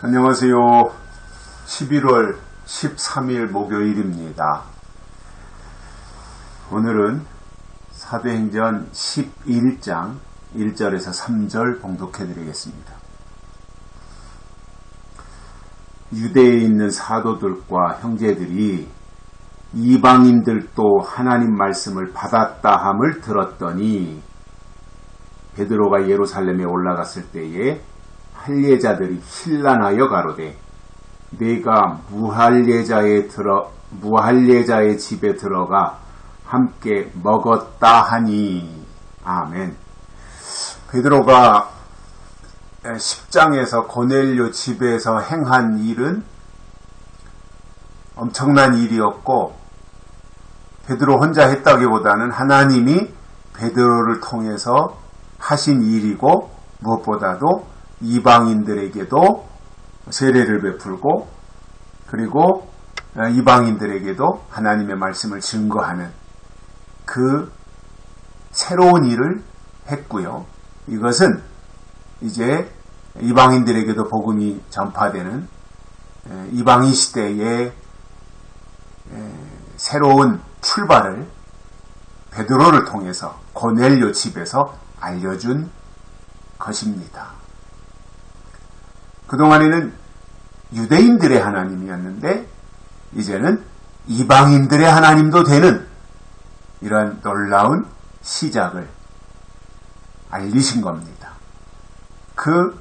안녕하세요. 11월 13일 목요일입니다. 오늘은 사도행전 11장 1절에서 3절 봉독해 드리겠습니다. 유대에 있는 사도들과 형제들이 이방인들도 하나님 말씀을 받았다 함을 들었더니 베드로가 예루살렘에 올라갔을 때에 할례자들이 혼란하여 가로되 내가 무할례자의 집에 들어가 함께 먹었다 하니. 아멘. 베드로가 10장에서 고넬료 집에서 행한 일은 엄청난 일이었고, 베드로 혼자 했다기보다는 하나님이 베드로를 통해서 하신 일이고, 무엇보다도 이방인들에게도 세례를 베풀고, 그리고 이방인들에게도 하나님의 말씀을 증거하는 그 새로운 일을 했고요. 이것은 이제 이방인들에게도 복음이 전파되는 이방인 시대의 새로운 출발을 베드로를 통해서 고넬료 집에서 알려준 것입니다. 그동안에는 유대인들의 하나님이었는데 이제는 이방인들의 하나님도 되는 이러한 놀라운 시작을 알리신 겁니다. 그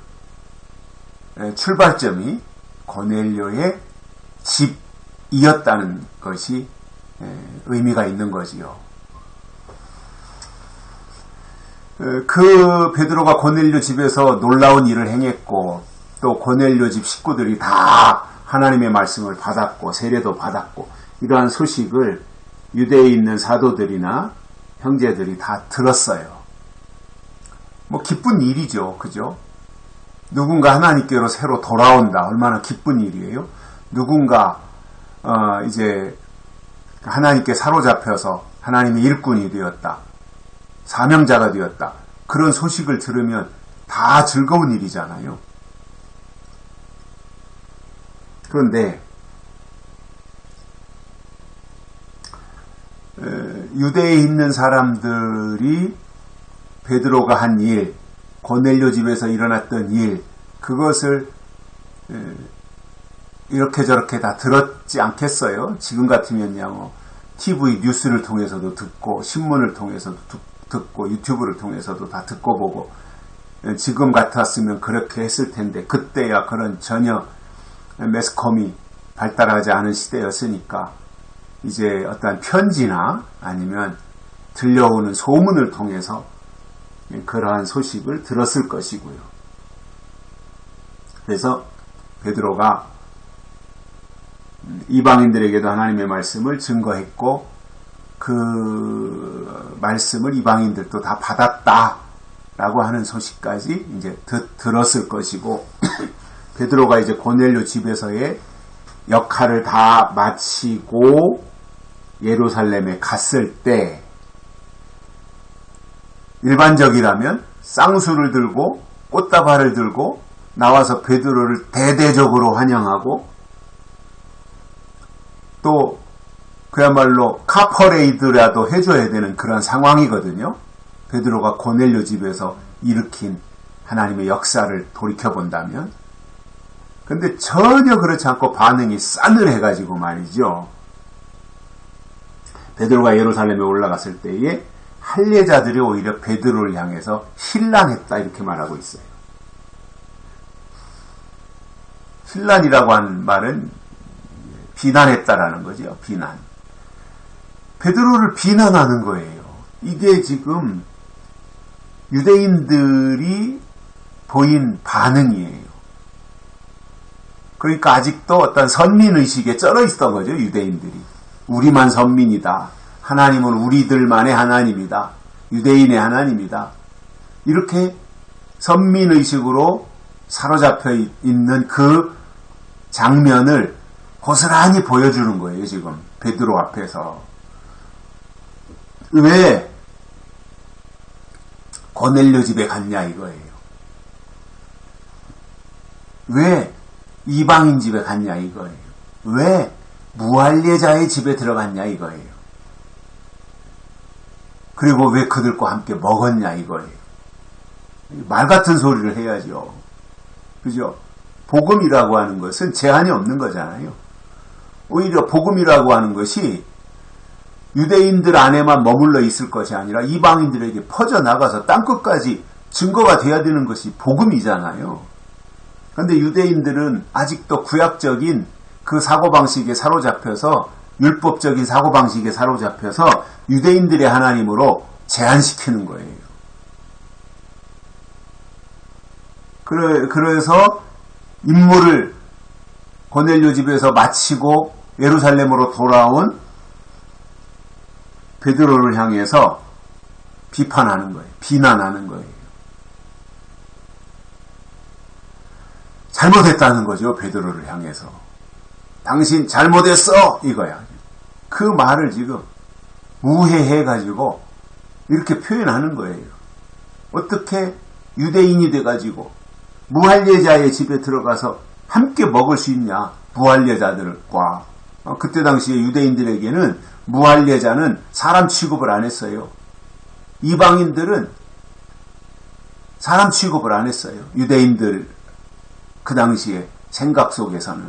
출발점이 고넬료의 집이었다는 것이 의미가 있는 거지요. 그 베드로가 고넬료 집에서 놀라운 일을 행했고, 또 고넬료 집 식구들이 다 하나님의 말씀을 받았고 세례도 받았고, 이러한 소식을 유대에 있는 사도들이나 형제들이 다 들었어요. 기쁜 일이죠. 그죠? 누군가 하나님께로 새로 돌아온다. 얼마나 기쁜 일이에요. 누군가 이제 하나님께 사로잡혀서 하나님의 일꾼이 되었다. 사명자가 되었다. 그런 소식을 들으면 다 즐거운 일이잖아요. 그런데 유대에 있는 사람들이 베드로가 한 일, 고넬료 집에서 일어났던 일, 그것을 이렇게 저렇게 다 들었지 않겠어요? 지금 같으면요, TV 뉴스를 통해서도 듣고, 신문을 통해서도 듣고, 유튜브를 통해서도 다 듣고 보고, 지금 같았으면 그렇게 했을 텐데, 그때야 그런 전혀 매스컴이 발달하지 않은 시대였으니까 이제 어떤 편지나 아니면 들려오는 소문을 통해서 그러한 소식을 들었을 것이고요. 그래서 베드로가 이방인들에게도 하나님의 말씀을 증거했고, 그 말씀을 이방인들도 다 받았다라고 하는 소식까지 이제 들었을 것이고, 베드로가 이제 고넬료 집에서의 역할을 다 마치고 예루살렘에 갔을 때, 일반적이라면 쌍수를 들고 꽃다발을 들고 나와서 베드로를 대대적으로 환영하고, 또 그야말로 카퍼레이드라도 해줘야 되는 그런 상황이거든요. 베드로가 고넬료 집에서 일으킨 하나님의 역사를 돌이켜본다면. 근데 전혀 그렇지 않고 반응이 싸늘해가지고 말이죠. 베드로가 예루살렘에 올라갔을 때에 할례자들이 오히려 베드로를 향해서 혼란했다, 이렇게 말하고 있어요. 혼란이라고 하는 말은 비난했다라는 거죠. 비난. 베드로를 비난하는 거예요. 이게 지금 유대인들이 보인 반응이에요. 그러니까 아직도 어떤 선민의식에 쩔어 있었던 거죠, 유대인들이. 우리만 선민이다. 하나님은 우리들만의 하나님이다. 유대인의 하나님이다. 이렇게 선민의식으로 사로잡혀 있는 그 장면을 고스란히 보여주는 거예요, 지금. 베드로 앞에서. 왜 고넬료 집에 갔냐 이거예요. 왜 이방인 집에 갔냐 이거예요. 왜 무할례자의 집에 들어갔냐 이거예요. 그리고 왜 그들과 함께 먹었냐 이거예요. 말 같은 소리를 해야죠. 그죠? 복음이라고 하는 것은 제한이 없는 거잖아요. 오히려 복음이라고 하는 것이 유대인들 안에만 머물러 있을 것이 아니라 이방인들에게 퍼져나가서 땅끝까지 증거가 돼야 되는 것이 복음이잖아요. 그런데 유대인들은 아직도 구약적인 그 사고방식에 사로잡혀서 율법적인 사고방식에 사로잡혀서 유대인들의 하나님으로 제한시키는 거예요. 그래서 임무를 고넬료 집에서 마치고 예루살렘으로 돌아온 베드로를 향해서 비판하는 거예요. 비난하는 거예요. 잘못했다는 거죠. 베드로를 향해서. 당신 잘못했어! 이거야. 그 말을 지금 우회해가지고 이렇게 표현하는 거예요. 어떻게 유대인이 돼가지고 무할례자의 집에 들어가서 함께 먹을 수 있냐? 무할례자들과. 그때 당시에 유대인들에게는 무할례자는 사람 취급을 안 했어요. 이방인들은 사람 취급을 안 했어요. 유대인들 그 당시에 생각 속에서는.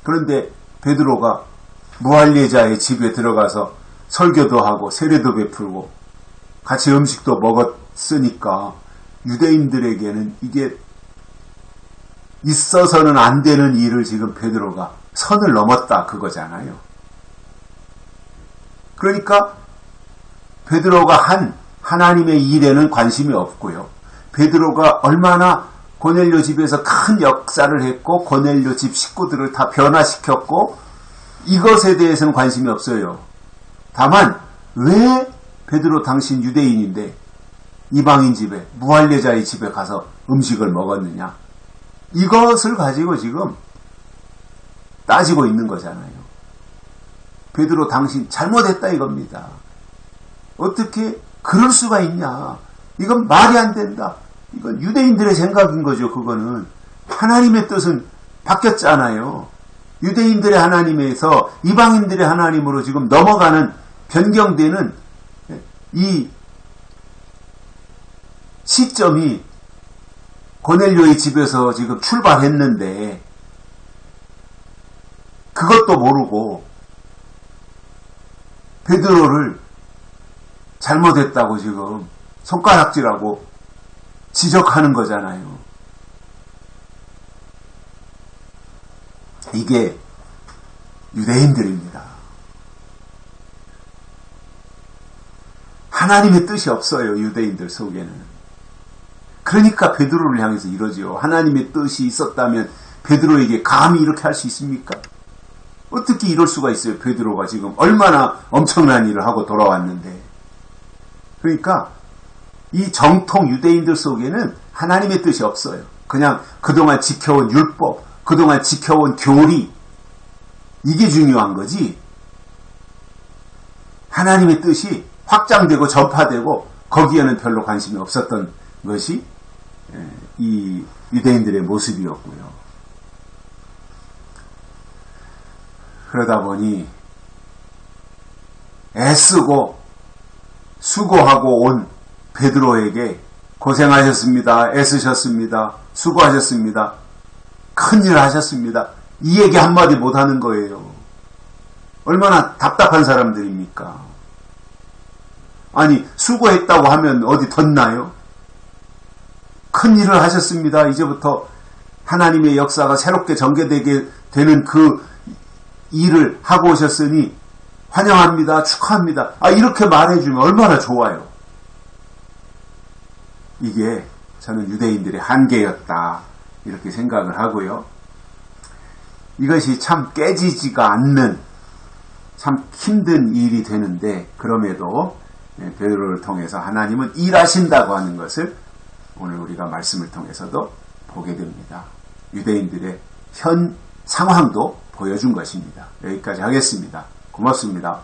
그런데 베드로가 무할례자의 집에 들어가서 설교도 하고 세례도 베풀고 같이 음식도 먹었으니까 유대인들에게는 이게 있어서는 안 되는 일을 지금 베드로가 선을 넘었다 그거잖아요. 그러니까 베드로가 한 하나님의 일에는 관심이 없고요. 베드로가 얼마나 고넬료 집에서 큰 역사를 했고 고넬료 집 식구들을 다 변화시켰고 이것에 대해서는 관심이 없어요. 다만 왜 베드로 당신 유대인인데 이방인 집에 무할례자의 집에 가서 음식을 먹었느냐. 이것을 가지고 지금 따지고 있는 거잖아요. 베드로 당신 잘못했다 이겁니다. 어떻게 그럴 수가 있냐. 이건 말이 안 된다. 이건 유대인들의 생각인 거죠. 그거는 하나님의 뜻은 바뀌었잖아요. 유대인들의 하나님에서 이방인들의 하나님으로 지금 넘어가는 변경되는 이 시점이 고넬료의 집에서 지금 출발했는데 그것도 모르고 베드로를 잘못했다고 지금 손가락질하고 지적하는 거잖아요. 이게 유대인들입니다. 하나님의 뜻이 없어요. 유대인들 속에는. 그러니까 베드로를 향해서 이러지요. 하나님의 뜻이 있었다면 베드로에게 감히 이렇게 할 수 있습니까? 어떻게 이럴 수가 있어요. 베드로가 지금 얼마나 엄청난 일을 하고 돌아왔는데. 그러니까 이 정통 유대인들 속에는 하나님의 뜻이 없어요. 그냥 그동안 지켜온 율법, 그동안 지켜온 교리, 이게 중요한 거지. 하나님의 뜻이 확장되고 전파되고 거기에는 별로 관심이 없었던 것이 이 유대인들의 모습이었고요. 그러다 보니 애쓰고 수고하고 온 베드로에게 고생하셨습니다. 애쓰셨습니다. 수고하셨습니다. 큰일 하셨습니다. 이 얘기 한마디 못하는 거예요. 얼마나 답답한 사람들입니까? 아니 수고했다고 하면 어디 덧나요? 큰일을 하셨습니다. 이제부터 하나님의 역사가 새롭게 전개되게 되는 그 일을 하고 오셨으니 환영합니다. 축하합니다. 이렇게 말해주면 얼마나 좋아요. 이게 저는 유대인들의 한계였다. 이렇게 생각을 하고요. 이것이 참 깨지지가 않는 참 힘든 일이 되는데 그럼에도 베드로를 통해서 하나님은 일하신다고 하는 것을 오늘 우리가 말씀을 통해서도 보게 됩니다. 유대인들의 현 상황도 보여준 것입니다. 여기까지 하겠습니다. 고맙습니다.